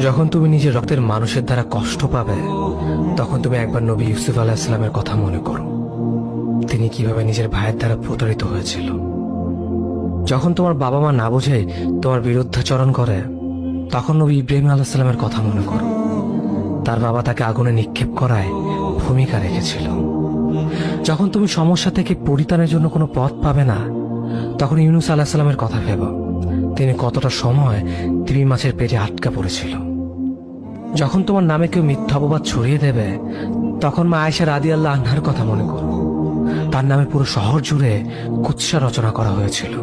যখন তুমি নিজের রক্তের মানুষের দ্বারা কষ্ট পাবে, তখন তুমি একবার নবী ইউসুফ আলাইহিস সালামের কথা মনে করো। তিনি কিভাবে নিজের ভাইয়ের দ্বারা প্রতারিত হয়েছিল। যখন তোমার বাবা মা না বুঝে তোমার বিরুদ্ধাচরণ করে, তখন নবী ইব্রাহিম আলাইহিস সালামের কথা মনে করো। তার বাবা তাকে আগুনে নিক্ষেপ করায় ভূমিকা রেখেছিল। যখন তুমি সমস্যা থেকে পরিত্রাণের জন্য কোনো পথ পাবে না, তখন ইউনূস আলাইহিস সালামের কথা ভেবো। তিনি কতটা সময় তিমি মাছের পেটে আটকা পড়েছিল। যখন তোমার নামে কেউ মিথ্যা অপবাদ ছড়িয়ে দেবে, তখন মা আয়েশা রাদিয়াল্লাহু আনহার কথা মনে করো। তার নামে পুরো শহর জুড়ে কুৎসা রচনা করা হয়েছিল।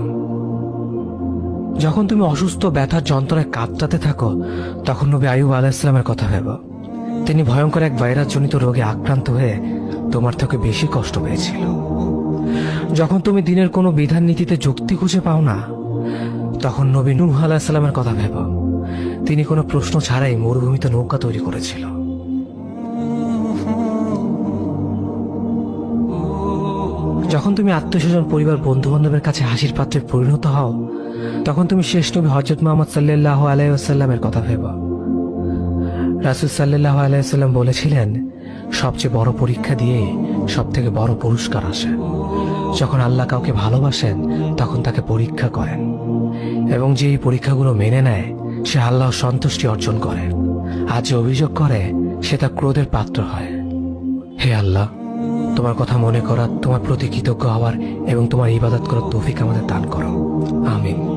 যখন তুমি অসুস্থ ব্যথার যন্ত্রণায় কাঁপতে থাকো, তখন নবী আইয়ুব আলাইহিস সালামের কথা ভেবো। তিনি ভয়ঙ্কর এক ভাইরাসজনিত রোগে আক্রান্ত হয়ে তোমার থেকে বেশি কষ্ট পেয়েছিল। যখন তুমি দিনের কোনো বিধান নীতিতে যুক্তি খুঁজে পাও না, তখন নবী নূহ আলাইহিস সালামের কথা ভেবো। তিনি কোনো প্রশ্ন ছাড়াই মরুভূমিতে নৌকা তৈরি করেছিল। যখন তুমি আত্মীয়স্বজন, পরিবার, বন্ধু বান্ধবের কাছে হাসির পাত্রে পরিণত হও, তখন তুমি শেষ নবী হযরত মুহাম্মদ সাল্লাল্লাহু আলাইহি ওয়াসাল্লামের কথা ভেবো। রাসূল সাল্লাল্লাহু আলাইহি ওয়াসাল্লাম বলেছিলেন, সবচেয়ে বড় পরীক্ষা দিয়ে সব থেকে বড় পুরস্কার আসে। যখন আল্লাহ কাউকে ভালোবাসেন, তখন তাকে পরীক্ষা করেন, এবং যে এই পরীক্ষাগুলো মেনে নেয়, সে আল্লাহর সন্তুষ্টি অর্জন করে। আর যে অভিযোগ করে, সে তার ক্রোধের পাত্র হয়। হে আল্লাহ, তোমার কথা মনে করা, তোমার প্রতি কৃতজ্ঞ হওয়ার এবং তোমার ইবাদত করার তৌফিক আমাদের দান করো। আমিন।